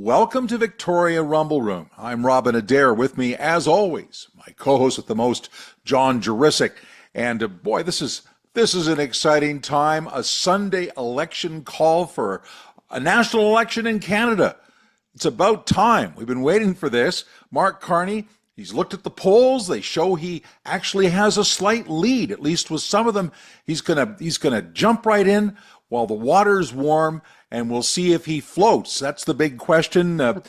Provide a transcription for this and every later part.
Welcome to Victoria Rumble Room. I'm Robin Adair. With me, as always, my co-host with the most, John Juricic. And boy, this is an exciting time. A Sunday election call for a national election in Canada. It's about time. We've been waiting for this. Mark Carney, he's looked at the polls. They show he actually has a slight lead, at least with some of them. He's gonna jump right in while the water's warm, and we'll see if he floats. That's the big question. And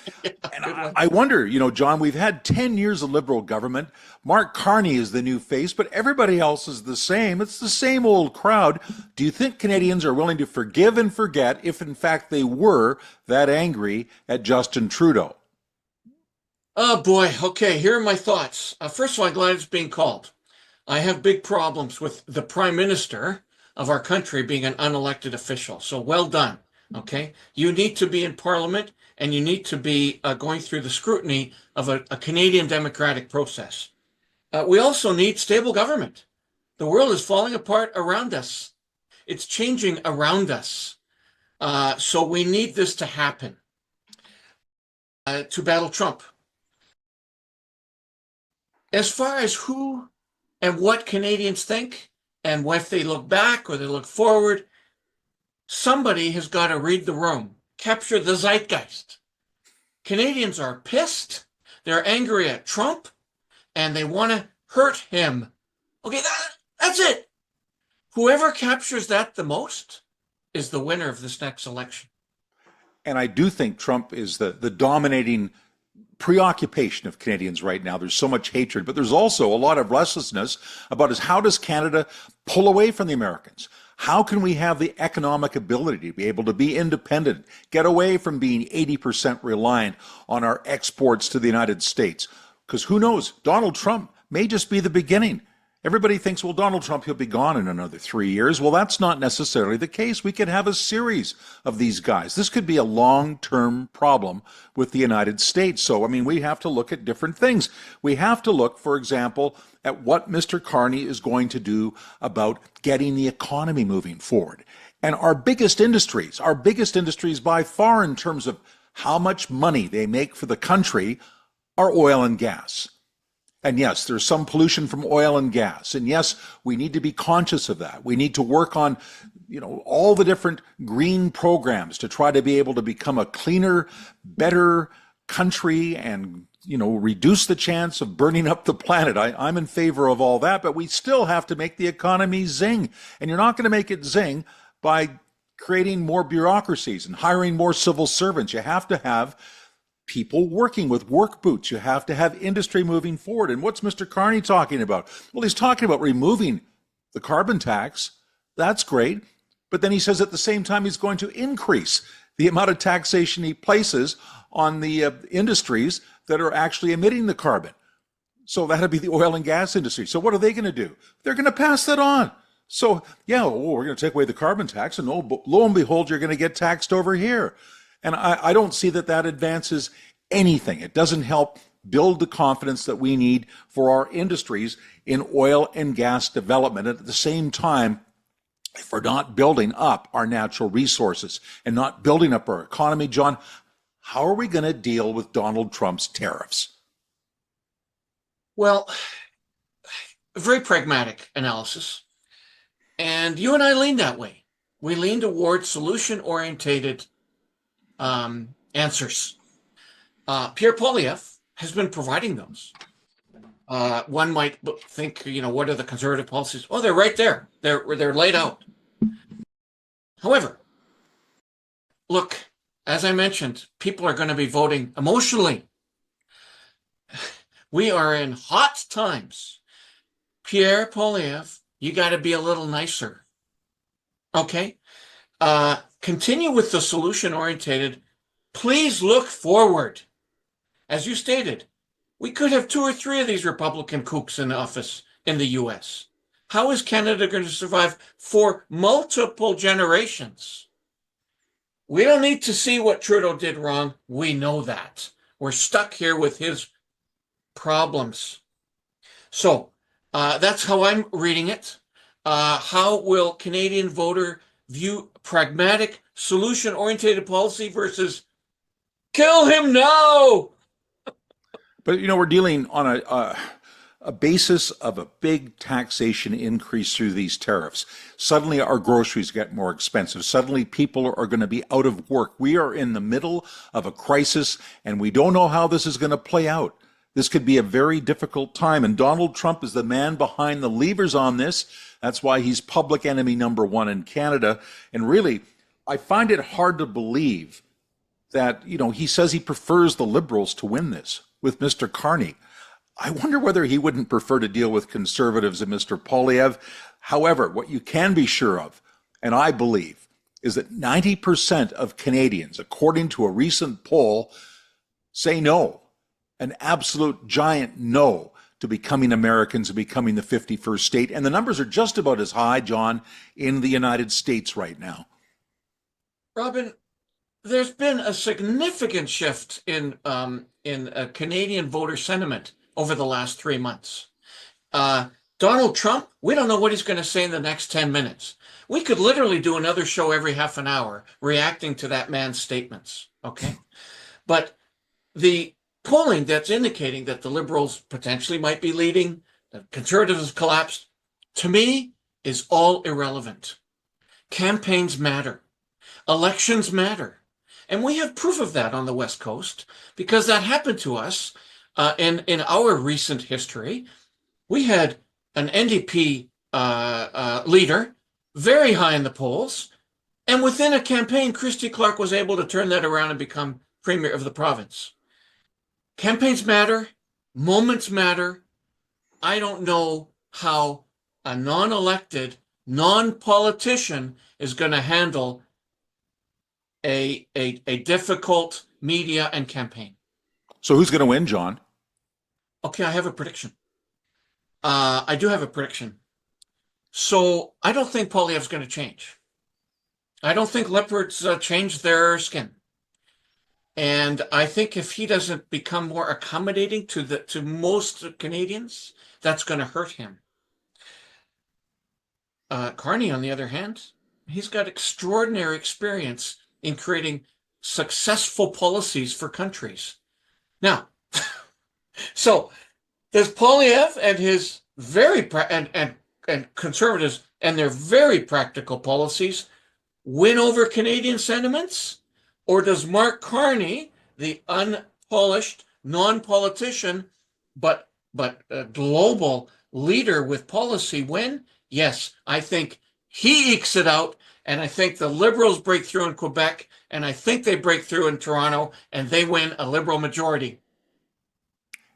I wonder, John, we've had 10 years of Liberal government. Mark Carney is the new face, but everybody else is the same. It's the same old crowd. Do you think Canadians are willing to forgive and forget if, in fact, they were that angry at Justin Trudeau? Oh, boy. Okay, here are my thoughts. First of all, I'm glad it's being called. I have big problems with the Prime Minister of our country being an unelected official. So well done. Okay, you need to be in Parliament and you need to be going through the scrutiny of a Canadian democratic process. We also need stable government. The world is falling apart around us. It's changing around us. So we need this to happen to battle Trump. As far as who and what Canadians think, and if they look back or they look forward, somebody has got to read the room, capture the zeitgeist. Canadians are pissed. They're angry at Trump, and they want to hurt him. Okay, that's it. Whoever captures that the most is the winner of this next election. And I do think Trump is the dominating preoccupation of Canadians right now. There's so much hatred, but there's also a lot of restlessness about how does Canada pull away from the Americans? How can we have the economic ability to be able to be independent, get away from being 80% reliant on our exports to the United States? Because who knows, Donald Trump may just be the beginning. Everybody thinks, well, Donald Trump, he'll be gone in another 3 years. Well, that's not necessarily the case. We could have a series of these guys. This could be a long-term problem with the United States. So, we have to look at different things. We have to look, for example, at what Mr. Carney is going to do about getting the economy moving forward. And our biggest industries by far in terms of how much money they make for the country are oil and gas. And yes, there's some pollution from oil and gas. And yes, we need to be conscious of that. We need to work on, all the different green programs to try to be able to become a cleaner, better country and, reduce the chance of burning up the planet. I'm in favor of all that, but we still have to make the economy zing. And you're not going to make it zing by creating more bureaucracies and hiring more civil servants. You have to have people working with work boots. You have to have industry moving forward. And what's Mr. Carney talking about? Well, he's talking about removing the carbon tax. That's great. But then he says at the same time he's going to increase the amount of taxation he places on the industries that are actually emitting the carbon. So that'd be the oil and gas industry. So what are they going to do? They're going to pass that on. So, we're going to take away the carbon tax, and lo and behold, you're going to get taxed over here. And I don't see that advances anything. It doesn't help build the confidence that we need for our industries in oil and gas development. And at the same time, if we're not building up our natural resources and not building up our economy, John, how are we going to deal with Donald Trump's tariffs? Well, very pragmatic analysis. And you and I lean that way. We lean toward solution-orientated answers. Pierre Poilievre has been providing those. One might think, what are the conservative policies? Oh, they're right there. They're laid out. However, look, as I mentioned, people are going to be voting emotionally. We are in hot times. Pierre Poilievre, you got to be a little nicer. Okay? Continue with the solution-orientated. Please look forward. As you stated, we could have 2 or 3 of these Republican kooks in office in the U.S. How is Canada going to survive for multiple generations? We don't need to see what Trudeau did wrong. We know that. We're stuck here with his problems. So that's how I'm reading it. How will Canadian voter view pragmatic, solution-oriented policy versus Kill him now. But we're dealing on a basis of a big taxation increase through these tariffs. Suddenly our groceries get more expensive. Suddenly people are going to be out of work. We are in the middle of a crisis and we don't know how this is going to play out. This could be a very difficult time, and Donald Trump is the man behind the levers on this. That's why he's public enemy number one in Canada. And really, I find it hard to believe that, he says he prefers the Liberals to win this with Mr. Carney. I wonder whether he wouldn't prefer to deal with Conservatives and Mr. Poilievre. However, what you can be sure of, and I believe, is that 90% of Canadians, according to a recent poll, say no. An absolute giant no to becoming Americans and becoming the 51st state. And the numbers are just about as high, John, in the United States right now. Robin, there's been a significant shift in Canadian voter sentiment over the last 3 months. Donald Trump, we don't know what he's going to say in the next 10 minutes. We could literally do another show every half an hour reacting to that man's statements, okay? But the polling that's indicating that the Liberals potentially might be leading, the Conservatives have collapsed, to me, is all irrelevant. Campaigns matter. Elections matter. And we have proof of that on the West Coast because that happened to us in our recent history. We had an NDP leader very high in the polls, and within a campaign, Christy Clark was able to turn that around and become premier of the province. Campaigns matter, moments matter. I don't know how a non-elected, non-politician is going to handle a difficult media and campaign. So who's going to win, John? Okay, I have a prediction. I do have a prediction. So I don't think Poilievre's going to change. I don't think leopards change their skin. And I think if he doesn't become more accommodating to most Canadians, that's going to hurt him. Carney, on the other hand, he's got extraordinary experience in creating successful policies for countries. Now, so there's Poilievre and his very and Conservatives and their very practical policies win over Canadian sentiments? Or does Mark Carney, the unpolished, non-politician, but a global leader with policy, win? Yes, I think he ekes it out, and I think the Liberals break through in Quebec, and I think they break through in Toronto, and they win a Liberal majority.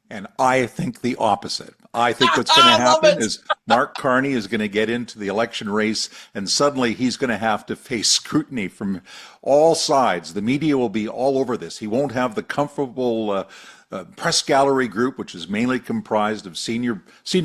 And I think the opposite. I think what's going to happen is Mark Carney is going to get into the election race, and suddenly he's going to have to face scrutiny from all sides. The media will be all over this. He won't have the comfortable press gallery group, which is mainly comprised of senior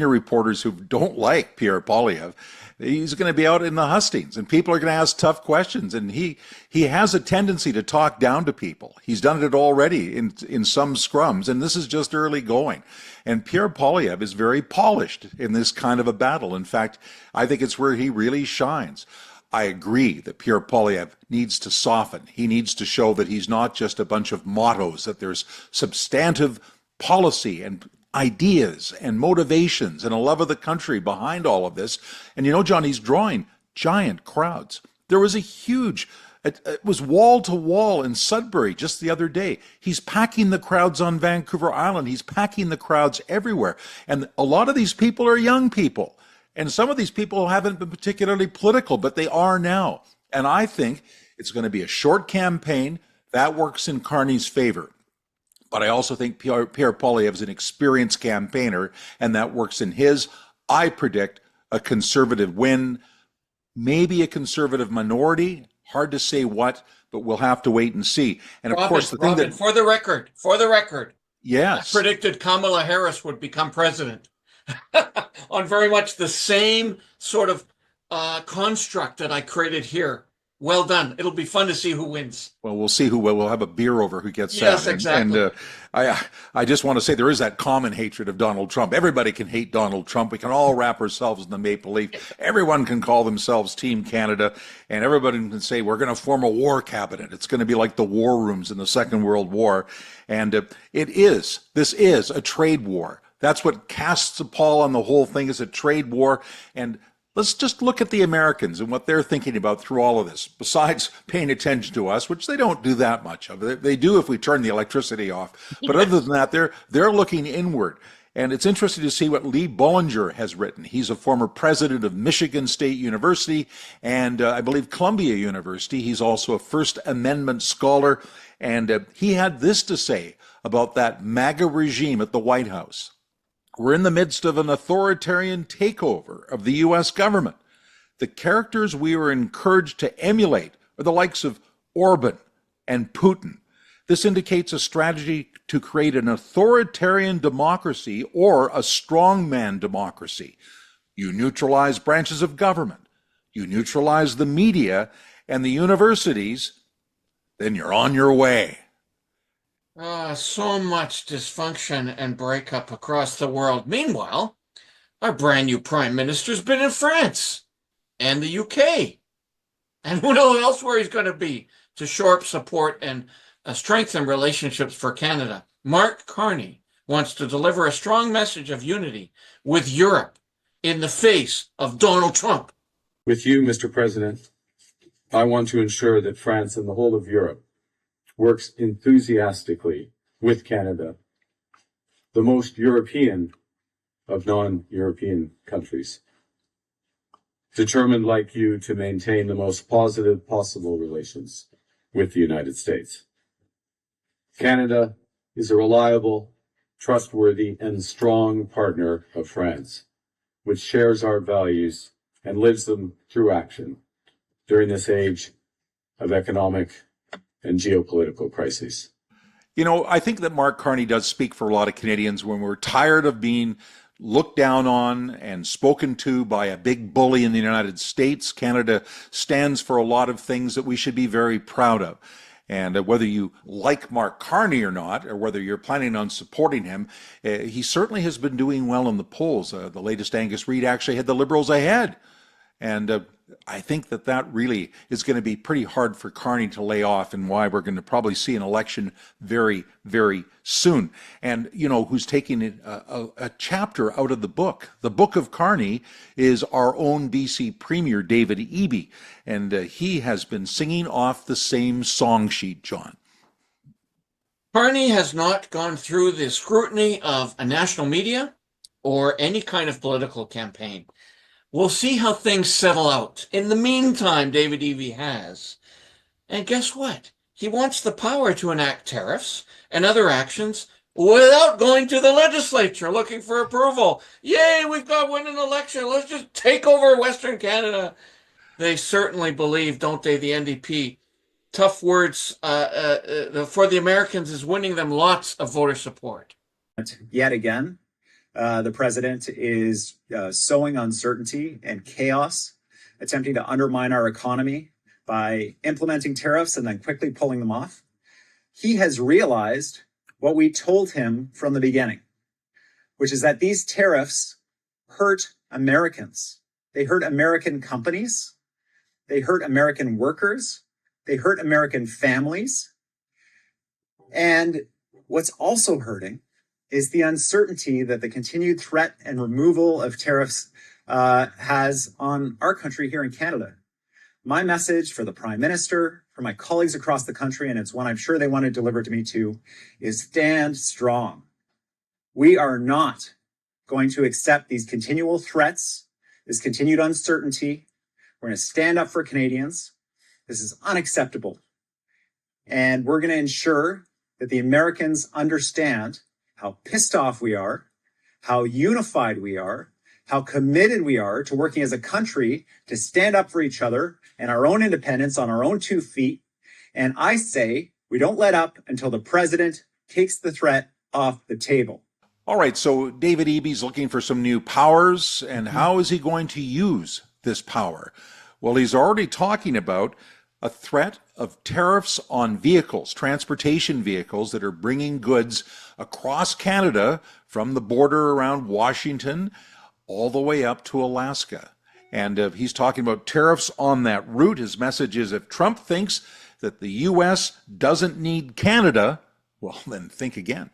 reporters who don't like Pierre Poilievre. He's going to be out in the hustings, and people are going to ask tough questions. And he has a tendency to talk down to people. He's done it already in some scrums, and this is just early going. And Pierre Poilievre is very polished in this kind of a battle. In fact, I think it's where he really shines. I agree that Pierre Poilievre needs to soften. He needs to show that he's not just a bunch of mottos, that there's substantive policy and ideas and motivations and a love of the country behind all of this. And John, he's drawing giant crowds. There was a huge, it was wall to wall in Sudbury just the other day. He's packing the crowds on Vancouver Island. He's packing the crowds everywhere. And a lot of these people are young people. And some of these people haven't been particularly political, but they are now. And I think it's going to be a short campaign. That works in Carney's favor. But I also think Pierre Poilievre is an experienced campaigner, and that works in his. I predict a Conservative win, maybe a Conservative minority. Hard to say what, but we'll have to wait and see. And of course, the thing that for the record, yes, I predicted Kamala Harris would become president on very much the same sort of construct that I created here Well done. It'll be fun to see who wins. Well, we'll see who will. We'll have a beer over who gets Yes, that. exactly. I just want to say there is that common hatred of Donald Trump. Everybody can hate Donald Trump. We can all wrap ourselves in the maple leaf. Everyone can call themselves Team Canada, and everybody can say we're going to form a war cabinet. It's going to be like the war rooms in the Second World War, and this is a trade war. That's what casts a pall on the whole thing, is a trade war. And let's just look at the Americans and what they're thinking about through all of this, besides paying attention to us, which they don't do that much of. They do if we turn the electricity off. But other than that, they're looking inward. And it's interesting to see what Lee Bollinger has written. He's a former president of Michigan State University and I believe Columbia University. He's also a First Amendment scholar. And he had this to say about that MAGA regime at the White House. We're in the midst of an authoritarian takeover of the U.S. government. The characters we are encouraged to emulate are the likes of Orban and Putin. This indicates a strategy to create an authoritarian democracy or a strongman democracy. You neutralize branches of government, you neutralize the media and the universities, then you're on your way. So much dysfunction and breakup across the world. Meanwhile, our brand new prime minister's been in France and the UK. And who knows elsewhere he's going to be to shore up support and strengthen relationships for Canada. Mark Carney wants to deliver a strong message of unity with Europe in the face of Donald Trump. With you, Mr. President, I want to ensure that France and the whole of Europe works enthusiastically with Canada, the most European of non-European countries, determined like you to maintain the most positive possible relations with the United States. Canada is a reliable, trustworthy, and strong partner of France, which shares our values and lives them through action during this age of economic and geopolitical crises. You know, I think that Mark Carney does speak for a lot of Canadians when we're tired of being looked down on and spoken to by a big bully in the United States. Canada stands for a lot of things that we should be very proud of. And whether you like Mark Carney or not, or whether you're planning on supporting him, he certainly has been doing well in the polls. The latest Angus Reid actually had the Liberals ahead. And I think that really is going to be pretty hard for Carney to lay off, and why we're going to probably see an election very, very soon. And, you know, who's taking a chapter out of the book? The book of Carney is our own BC Premier, David Eby. And he has been singing off the same song sheet, John. Carney has not gone through the scrutiny of a national media or any kind of political campaign. We'll see how things settle out. In the meantime, David Eby has. And guess what? He wants the power to enact tariffs and other actions without going to the legislature looking for approval. Yay, we've got win an election. Let's just take over Western Canada. They certainly believe, don't they, the NDP? Tough words for the Americans is winning them lots of voter support. Yet again, the president is sowing uncertainty and chaos, attempting to undermine our economy by implementing tariffs and then quickly pulling them off. He has realized what we told him from the beginning, which is that these tariffs hurt Americans. They hurt American companies. They hurt American workers. They hurt American families. And what's also hurting is the uncertainty that the continued threat and removal of tariffs has on our country here in Canada. My message for the Prime Minister, for my colleagues across the country, and it's one I'm sure they want to deliver to me too, is stand strong. We are not going to accept these continual threats, this continued uncertainty. We're going to stand up for Canadians. This is unacceptable. And we're going to ensure that the Americans understand how pissed off we are, how unified we are, how committed we are to working as a country to stand up for each other and our own independence on our own 2 feet. And I say we don't let up until the president takes the threat off the table. All right, so David Eby's looking for some new powers, and how is he going to use this power? Well, he's already talking about a threat of tariffs on vehicles, transportation vehicles that are bringing goods across Canada from the border around Washington all the way up to Alaska. And he's talking about tariffs on that route. His message is if Trump thinks that the U.S. doesn't need Canada, well, then think again.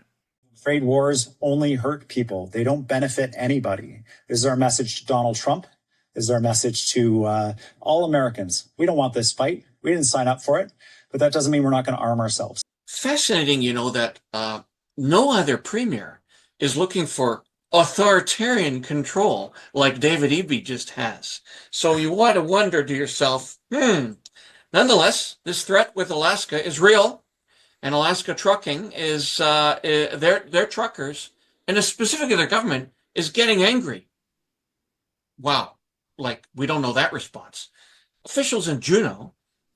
Trade wars only hurt people. They don't benefit anybody. This is our message to Donald Trump. This is our message to all Americans. We don't want this fight. We didn't sign up for it, but that doesn't mean we're not going to arm ourselves. Fascinating, that no other premier is looking for authoritarian control like David Eby just has. So you want to wonder to yourself, nonetheless, this threat with Alaska is real, and Alaska Trucking is, their truckers, and specifically their government, is getting angry. Wow, like we don't know that response. Officials in Juneau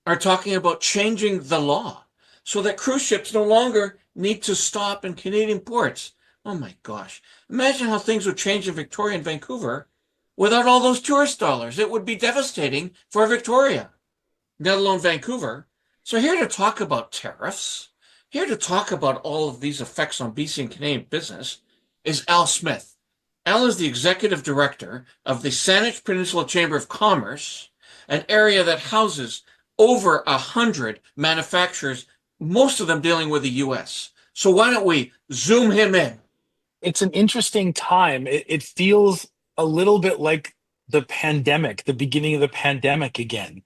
are talking about changing the law so that cruise ships no longer need to stop in Canadian ports. Oh my gosh. Imagine how things would change in Victoria and Vancouver without all those tourist dollars. It would be devastating for Victoria, let alone Vancouver. So here to talk about tariffs, here to talk about all of these effects on BC and Canadian business is Al Smith. Al is the executive director of the Saanich Peninsula Chamber of Commerce, an area that houses over 100 manufacturers, most of them dealing with the U.S. So why don't we zoom him in? It's an interesting time. It feels a little bit like the pandemic, the beginning of the pandemic again,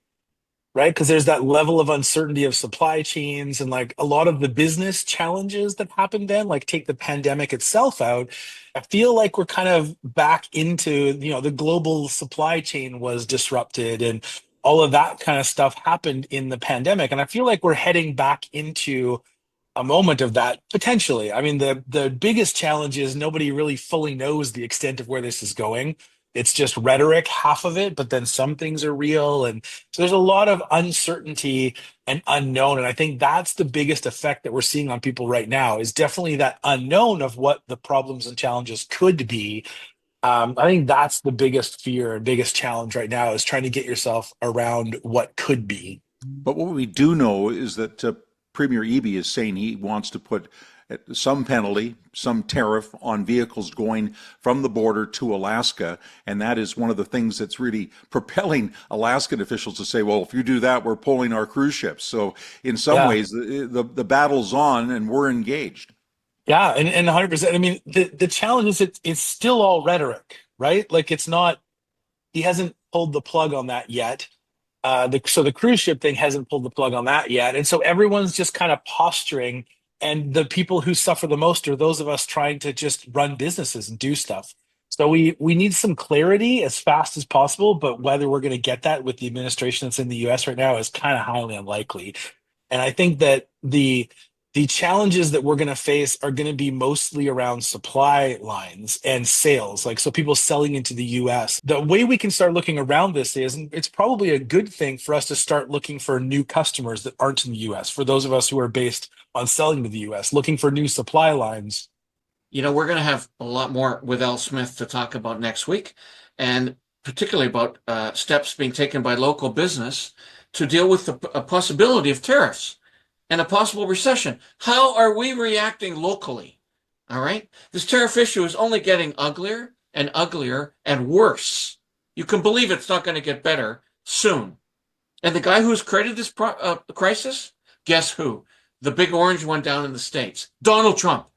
right? Because there's that level of uncertainty of supply chains and like a lot of the business challenges that happened then, like take the pandemic itself out. I feel like we're kind of back into, the global supply chain was disrupted and all of that kind of stuff happened in the pandemic. And I feel like we're heading back into a moment of that potentially. I mean, the biggest challenge is nobody really fully knows the extent of where this is going. It's just rhetoric, half of it, but then some things are real. And so there's a lot of uncertainty and unknown. And I think that's the biggest effect that we're seeing on people right now is definitely that unknown of what the problems and challenges could be. I think that's the biggest fear and biggest challenge right now is trying to get yourself around what could be. But what we do know is that Premier Eby is saying he wants to put some penalty, some tariff on vehicles going from the border to Alaska. And that is one of the things that's really propelling Alaskan officials to say, well, if you do that, we're pulling our cruise ships. So in some ways, the battle's on and we're engaged. Yeah, and 100%. I mean, the challenge is it's still all rhetoric, right? Like it's not, he hasn't pulled the plug on that yet. So the cruise ship thing hasn't pulled the plug on that yet. And so everyone's just kind of posturing. And the people who suffer the most are those of us trying to just run businesses and do stuff. So we need some clarity as fast as possible, but whether we're going to get that with the administration that's in the US right now is kind of highly unlikely. And I think that the challenges that we're going to face are going to be mostly around supply lines and sales, like so people selling into the US. The way we can start looking around this is, and it's probably a good thing for us to start looking for new customers that aren't in the US, for those of us who are based on selling to the US, looking for new supply lines. We're going to have a lot more with Al Smith to talk about next week, and particularly about steps being taken by local business to deal with the possibility of tariffs and a possible recession. How are we reacting locally? All right. This tariff issue is only getting uglier and uglier and worse. You can believe it's not going to get better soon. And the guy who's created this crisis, guess who? The big orange one down in the States, Donald Trump.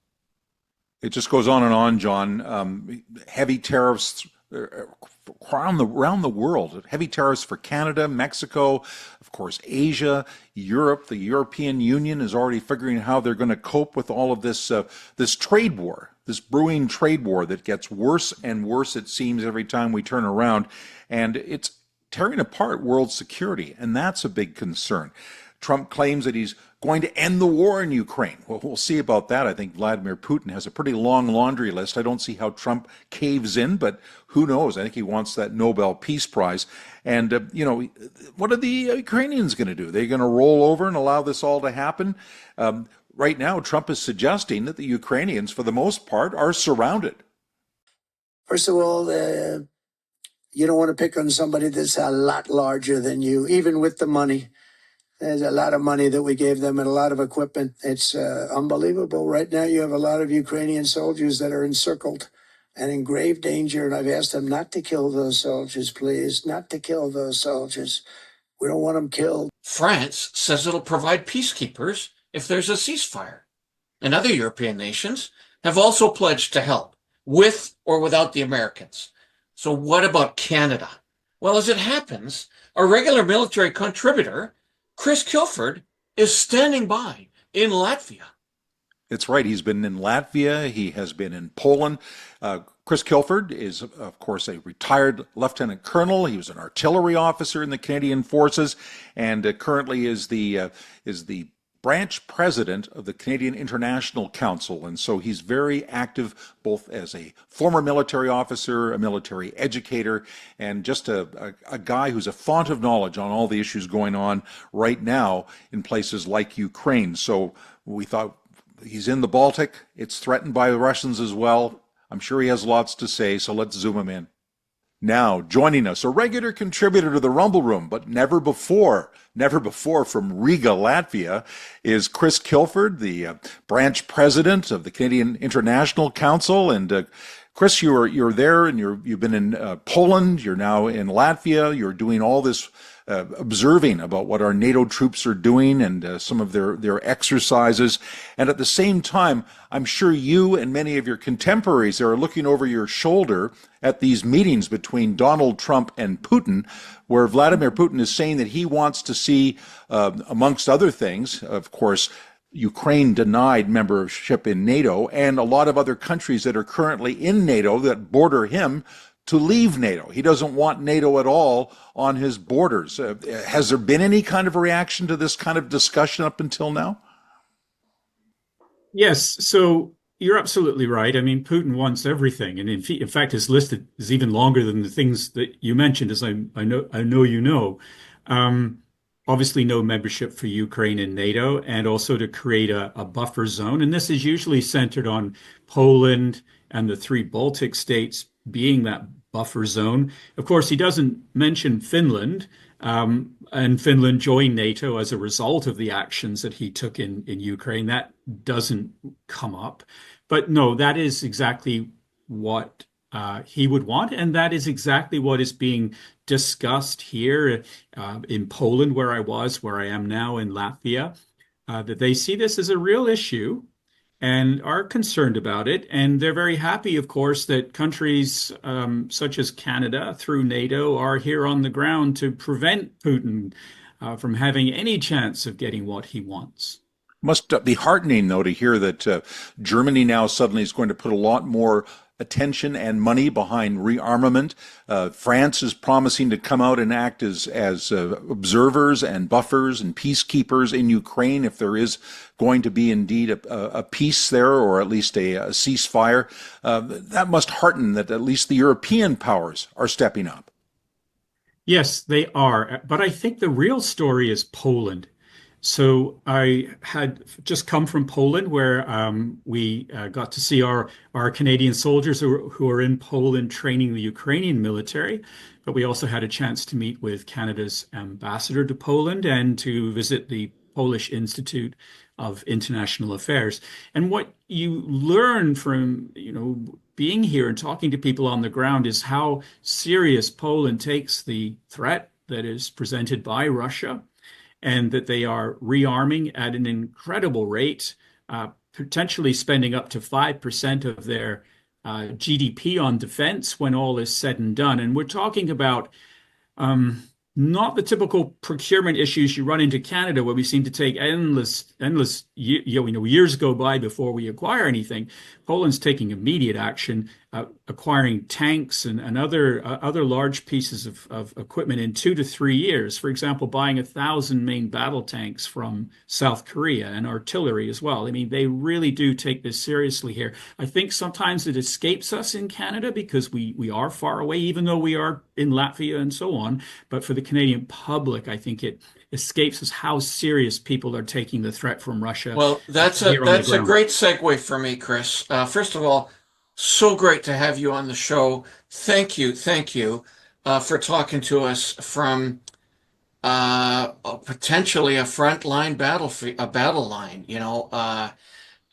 It just goes on, John. Heavy tariffs around the world. Heavy tariffs for Canada, Mexico, of course, Asia, Europe. The European Union is already figuring out how they're going to cope with all of this this trade war, this brewing trade war that gets worse and worse, it seems, every time we turn around. And it's tearing apart world security, and that's a big concern. Trump claims that he's going to end the war in Ukraine. Well, we'll see about that. I think Vladimir Putin has a pretty long laundry list. I don't see how Trump caves in, but who knows? I think he wants that Nobel Peace Prize. And, what are the Ukrainians going to do? They're going to roll over and allow this all to happen? Right now, Trump is suggesting that the Ukrainians, for the most part, are surrounded. First of all, you don't want to pick on somebody that's a lot larger than you, even with the money. There's a lot of money that we gave them and a lot of equipment. It's unbelievable. Right now, you have a lot of Ukrainian soldiers that are encircled and in grave danger. And I've asked them not to kill those soldiers, please, not to kill those soldiers. We don't want them killed. France says it'll provide peacekeepers if there's a ceasefire. And other European nations have also pledged to help, with or without the Americans. So what about Canada? Well, as it happens, our regular military contributor, Chris Kilford, is standing by in Latvia. It's right. He's been in Latvia. He has been in Poland. Chris Kilford is, of course, a retired lieutenant colonel. He was an artillery officer in the Canadian Forces, and currently is the branch president of the Canadian International Council. And so he's very active, both as a former military officer, a military educator, and just a guy who's a font of knowledge on all the issues going on right now in places like Ukraine. So we thought, he's in the Baltic. It's threatened by the Russians as well. I'm sure he has lots to say, so let's zoom him in. Now, joining us, a regular contributor to the Rumble Room, but never before from Riga, Latvia, is Chris Kilford, the branch president of the Canadian International Council. And Chris, you're there, and you've been in Poland. You're now in Latvia. You're doing all this observing about what our NATO troops are doing and some of their exercises. And at the same time, I'm sure you and many of your contemporaries are looking over your shoulder at these meetings between Donald Trump and Putin, where Vladimir Putin is saying that he wants to see, amongst other things, of course, Ukraine denied membership in NATO, and a lot of other countries that are currently in NATO that border him to leave NATO. He doesn't want NATO at all on his borders. Has there been any kind of reaction to this kind of discussion up until now? Yes, so you're absolutely right. I mean, Putin wants everything, and in fact, his list is even longer than the things that you mentioned, as I know you know. Obviously, no membership for Ukraine in NATO, and also to create a buffer zone. And this is usually centered on Poland and the three Baltic states being that buffer zone. Of course, he doesn't mention Finland, and Finland joined NATO as a result of the actions that he took in Ukraine. That doesn't come up. But no, that is exactly what he would want, and that is exactly what is being discussed here in Poland, where I am now in Latvia, that they see this as a real issue and are concerned about it. And they're very happy, of course, that countries such as Canada through NATO are here on the ground to prevent Putin from having any chance of getting what he wants. Must be heartening, though, to hear that Germany now suddenly is going to put a lot more attention and money behind rearmament. France is promising to come out and act as observers and buffers and peacekeepers in Ukraine if there is going to be indeed a peace there, or at least a ceasefire. That must hearten that at least the European powers are stepping up. Yes, they are. But I think the real story is Poland. So I had just come from Poland, where we got to see our Canadian soldiers who are in Poland training the Ukrainian military. But we also had a chance to meet with Canada's ambassador to Poland and to visit the Polish Institute of International Affairs. And what you learn from, being here and talking to people on the ground is how serious Poland takes the threat that is presented by Russia, and that they are rearming at an incredible rate, potentially spending up to 5% of their GDP on defense when all is said and done. And we're talking about not the typical procurement issues you run into Canada, where we seem to take endless years go by before we acquire anything. Poland's taking immediate action, acquiring tanks and other large pieces of equipment in 2 to 3 years. For example, buying 1,000 main battle tanks from South Korea, and artillery as well. I mean, they really do take this seriously here. I think sometimes it escapes us in Canada because we are far away, even though we are in Latvia and so on. But for the Canadian public, I think it escapes us how serious people are taking the threat from Russia. Well, that's a great segue for me, Chris. First of all, so great to have you on the show. Thank you for talking to us from potentially a frontline battle line,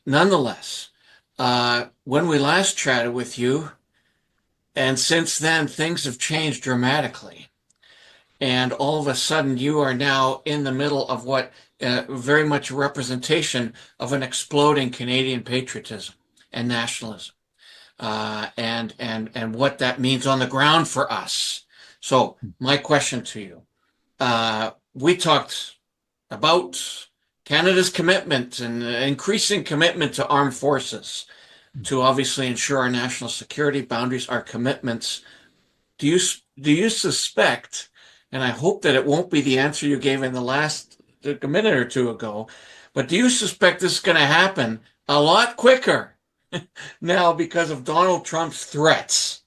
nonetheless, when we last chatted with you, and since then, things have changed dramatically. And all of a sudden, you are now in the middle of what very much a representation of an exploding Canadian patriotism and nationalism, and what that means on the ground for us. So, my question to you: we talked about Canada's commitment and increasing commitment to armed forces to obviously ensure our national security, boundaries, our commitments. Do you suspect, and I hope that it won't be the answer you gave in the last a minute or two ago, but do you suspect this is going to happen a lot quicker now because of Donald Trump's threats?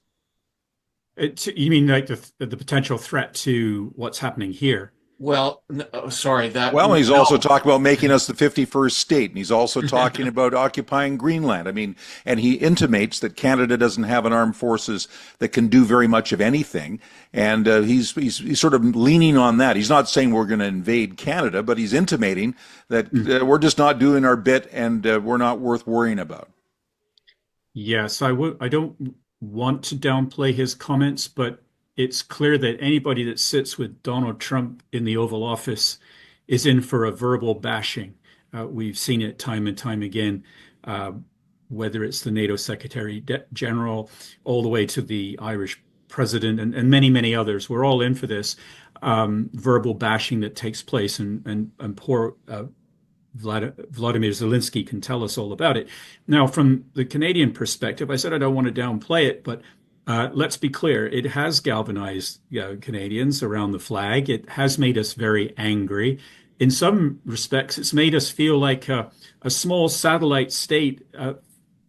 You mean like the potential threat to what's happening here? Well, sorry. Well, he's also talking about making us the 51st state, and he's also talking about occupying Greenland. I mean, and he intimates that Canada doesn't have an armed forces that can do very much of anything, and he's sort of leaning on that. He's not saying we're going to invade Canada, but he's intimating that we're just not doing our bit, and we're not worth worrying about. Yes, I don't want to downplay his comments, but it's clear that anybody that sits with Donald Trump in the Oval Office is in for a verbal bashing. We've seen it time and time again, whether it's the NATO Secretary General, all the way to the Irish president, and many, many others. We're all in for this verbal bashing that takes place, and poor Vladimir Zelensky can tell us all about it. Now, from the Canadian perspective, I said I don't want to downplay it, but let's be clear, it has galvanized Canadians around the flag. It has made us very angry. In some respects, it's made us feel like a small satellite state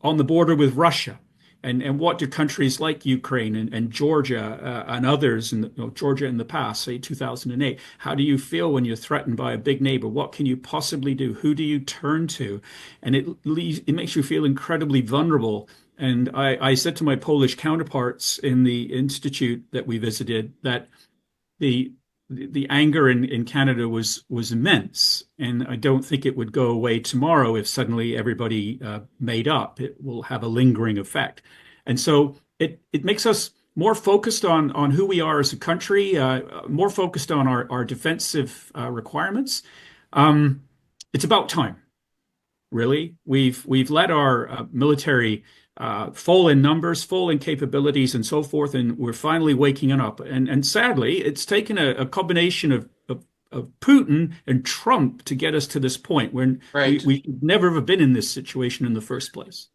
on the border with Russia. And what do countries like Ukraine and Georgia and others, Georgia in the past, say 2008, how do you feel when you're threatened by a big neighbor? What can you possibly do? Who do you turn to? And it makes you feel incredibly vulnerable. And I said to my Polish counterparts in the institute that we visited that the anger in Canada was immense, and I don't think it would go away tomorrow if suddenly everybody made up. It will have a lingering effect, and so it makes us more focused on who we are as a country, more focused on our defensive requirements. It's about time, really. We've let our military fall in numbers, fall in capabilities, and so forth, and we're finally waking up. And sadly, it's taken a combination of Putin and Trump to get us to this point when we never have been in this situation in the first place.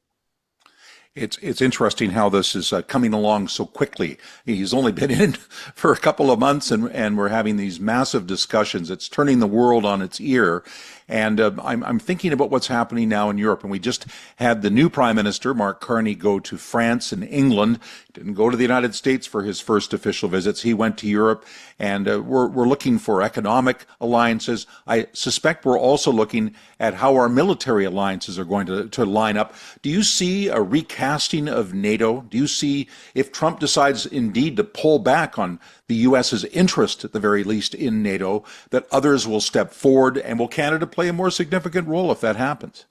It's interesting how this is coming along so quickly. He's only been in for a couple of months, and we're having these massive discussions. It's turning the world on its ear. And I'm thinking about what's happening now in Europe. And we just had the new Prime Minister, Mark Carney, go to France and England. Didn't go to the United States for his first official visits. He went to Europe, and we're looking for economic alliances. I suspect we're also looking at how our military alliances are going to line up. Do you see a recasting of NATO? Do you see, if Trump decides indeed to pull back on the U.S.'s interest, at the very least, in NATO, that others will step forward, and will Canada play a more significant role if that happens?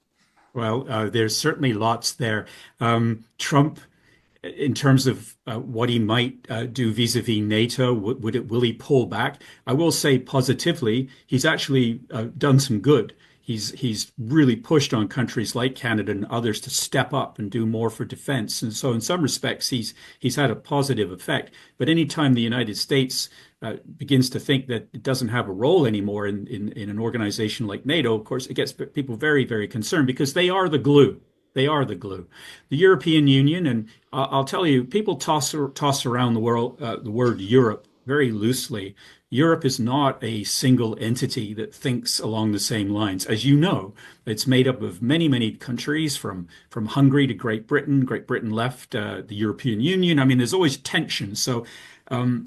Well, there's certainly lots there. Trump, in terms of what he might do vis-a-vis NATO, will he pull back? I will say positively, he's actually done some good. He's really pushed on countries like Canada and others to step up and do more for defense. And so in some respects, he's had a positive effect. But anytime the United States begins to think that it doesn't have a role anymore in an organization like NATO, of course, it gets people very, very concerned because they are the glue. They are the glue. The European Union, and I'll tell you, people toss around the word Europe very loosely. Europe is not a single entity that thinks along the same lines. As you know, it's made up of many, many countries, from Hungary to Great Britain. Great Britain left the European Union. I mean, there's always tension. So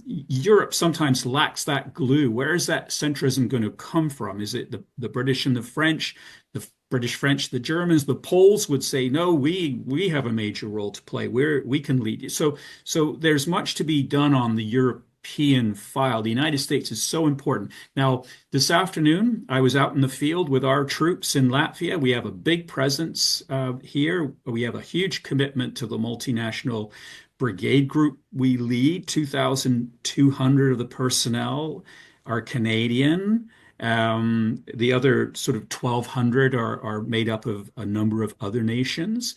Europe sometimes lacks that glue. Where is that centrism going to come from? Is it the British and the French? The British, French, the Germans, the Poles would say, no, we have a major role to play. We can lead you. So there's much to be done on the European European file. The United States is so important. Now, this afternoon, I was out in the field with our troops in Latvia. We have a big presence here. We have a huge commitment to the multinational brigade group we lead. 2,200 of the personnel are Canadian. The other sort of 1,200 are made up of a number of other nations.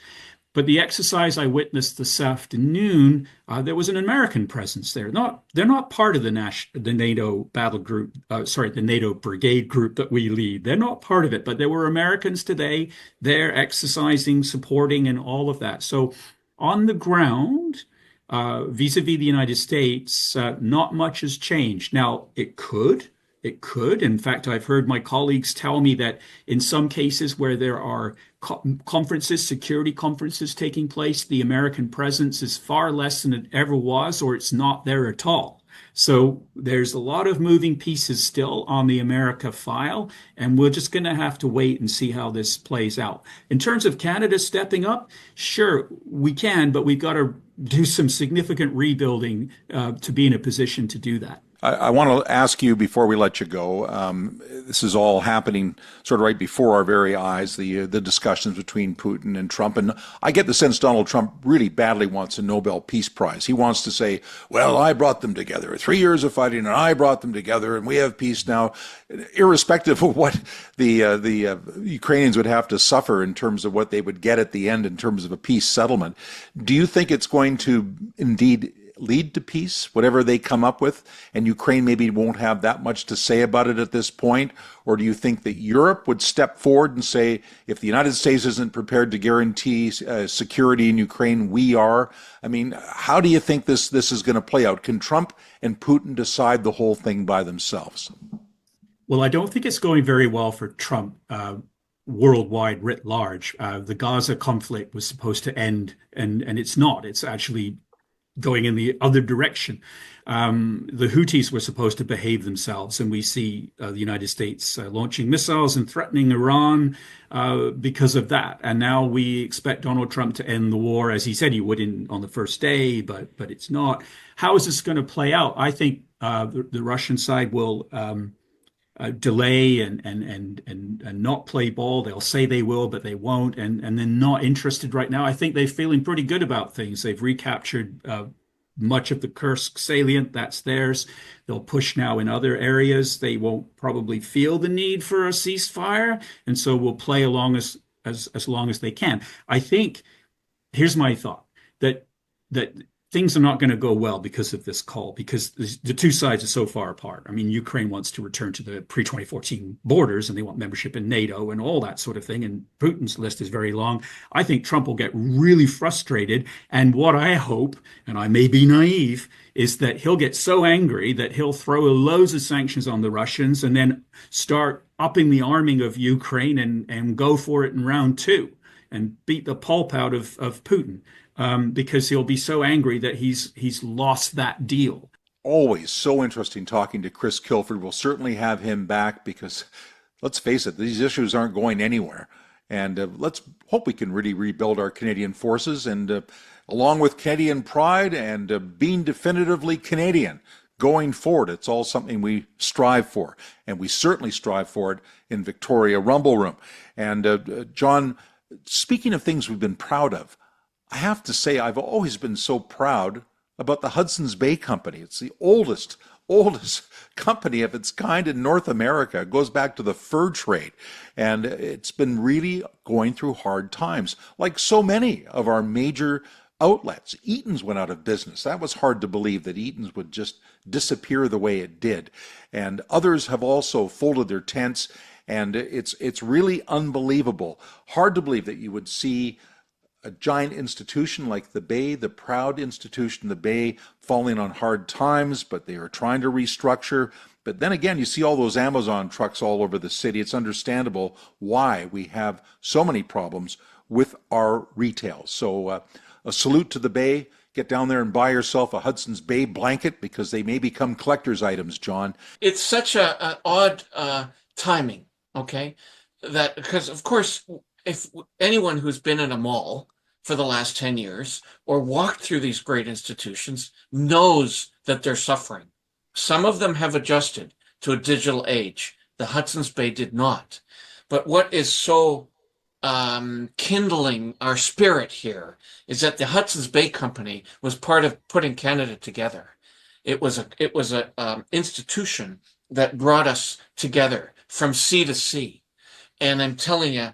But the exercise I witnessed this afternoon, there was an American presence there. They're not part of the NATO battle group, the NATO brigade group that we lead. They're not part of it, but there were Americans today there exercising, supporting, and all of that. So on the ground, vis-a-vis the United States, not much has changed. Now, it could. In fact, I've heard my colleagues tell me that in some cases where there are conferences, security conferences taking place, the American presence is far less than it ever was, or it's not there at all. So there's a lot of moving pieces still on the America file, and we're just going to have to wait and see how this plays out. In terms of Canada stepping up, sure, we can, but we've got to do some significant rebuilding to be in a position to do that. I want to ask you before we let you go. This is all happening sort of right before our very eyes, the discussions between Putin and Trump. And I get the sense Donald Trump really badly wants a Nobel Peace Prize. He wants to say, well, I brought them together. 3 years of fighting, and I brought them together, and we have peace now, irrespective of what the Ukrainians would have to suffer in terms of what they would get at the end in terms of a peace settlement. Do you think it's going to indeed lead to peace, whatever they come up with, and Ukraine maybe won't have that much to say about it at this point? Or do you think that Europe would step forward and say, if the United States isn't prepared to guarantee security in Ukraine, we are? I mean, how do you think this is going to play out? Can Trump and Putin decide the whole thing by themselves? Well, I don't think it's going very well for Trump worldwide writ large. The Gaza conflict was supposed to end, and it's not. It's actually going in the other direction. The Houthis were supposed to behave themselves, and we see the United States launching missiles and threatening Iran because of that. And now we expect Donald Trump to end the war, as he said he would on the first day, but it's not. How is this going to play out? I think the Russian side will delay and not play ball. They'll say they will, but they won't, and they're not interested right now. I think they're feeling pretty good about things. They've recaptured much of the Kursk salient. That's theirs. They'll push now in other areas. They won't probably feel the need for a ceasefire, and so will play along as long as they can. I think, here's my thought, that things are not going to go well because of this call, because the two sides are so far apart. I mean, Ukraine wants to return to the pre-2014 borders, and they want membership in NATO and all that sort of thing, and Putin's list is very long. I think Trump will get really frustrated, and what I hope, and I may be naive, is that he'll get so angry that he'll throw loads of sanctions on the Russians and then start upping the arming of Ukraine and go for it in round two and beat the pulp out of Putin. Because he'll be so angry that he's lost that deal. Always so interesting talking to Chris Kilford. We'll certainly have him back because, let's face it, these issues aren't going anywhere. And let's hope we can really rebuild our Canadian forces, and along with Canadian pride and being definitively Canadian going forward. It's all something we strive for, and we certainly strive for it in Victoria Rumble Room. And John, speaking of things we've been proud of, I have to say, I've always been so proud about the Hudson's Bay Company. It's the oldest company of its kind in North America. It goes back to the fur trade, and it's been really going through hard times, like so many of our major outlets. Eaton's went out of business. That was hard to believe, that Eaton's would just disappear the way it did. And others have also folded their tents, and it's really unbelievable. Hard to believe that you would see a giant institution like the Bay, the proud institution, the Bay, falling on hard times, but they are trying to restructure. But then again, you see all those Amazon trucks all over the city. It's understandable why we have so many problems with our retail. So a salute to the Bay. Get down there and buy yourself a Hudson's Bay blanket, because they may become collector's items, John. It's such an odd timing, okay? That, because of course, if anyone who's been in a mall for the last 10 years or walked through these great institutions knows that they're suffering. Some of them have adjusted to a digital age. The Hudson's Bay did not. But what is so kindling our spirit here is that the Hudson's Bay Company was part of putting Canada together. It was a institution that brought us together from sea to sea. And I'm telling you,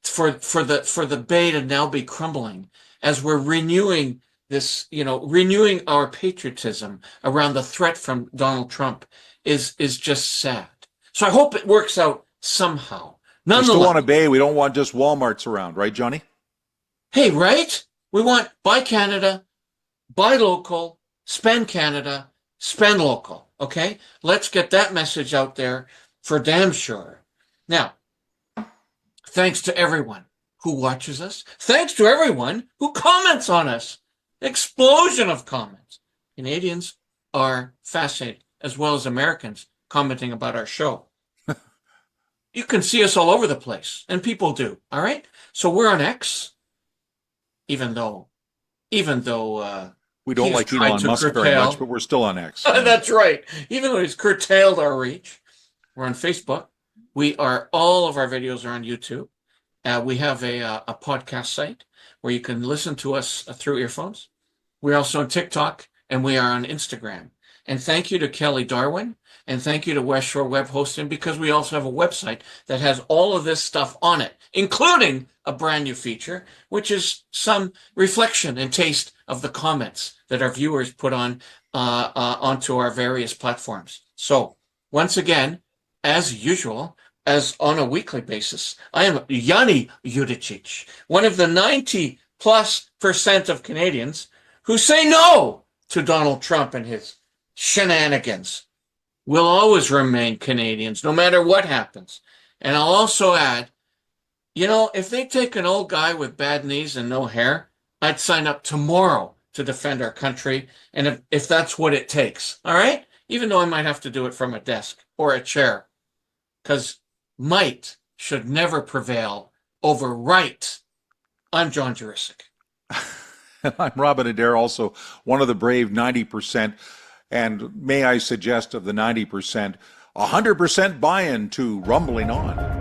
for the bay to now be crumbling as we're renewing this, renewing our patriotism around the threat from Donald Trump is just sad. So I hope it works out somehow. We still want a bay. We don't want just Walmarts around, right, Johnny? Hey, right? We want buy Canada, buy local, spend Canada, spend local. Okay? Let's get that message out there for damn sure. Now, thanks to everyone who watches us. Thanks to everyone who comments on us. Explosion of comments. Canadians are fascinated, as well as Americans commenting about our show. You can see us all over the place, and people do. All right. So we're on X, even though we don't like Elon Musk very much, but we're still on X. That's right. Even though he's curtailed our reach, we're on Facebook. All of our videos are on YouTube. We have a podcast site where you can listen to us through earphones. We're also on TikTok, and we are on Instagram. And thank you to Kelly Darwin, and thank you to West Shore Web Hosting, because we also have a website that has all of this stuff on it, including a brand new feature, which is some reflection and taste of the comments that our viewers put on onto our various platforms. So once again, as usual, as on a weekly basis, I am Yanni Juricic, one of the 90+% of Canadians who say no to Donald Trump and his shenanigans. We'll always remain Canadians, no matter what happens. And I'll also add, if they take an old guy with bad knees and no hair, I'd sign up tomorrow to defend our country, and if that's what it takes, all right? Even though I might have to do it from a desk or a chair, because might should never prevail over right. I'm John Juricic. And I'm Robin Adair, also one of the brave 90%. And may I suggest of the 90%, 100% buy-in to rumbling on.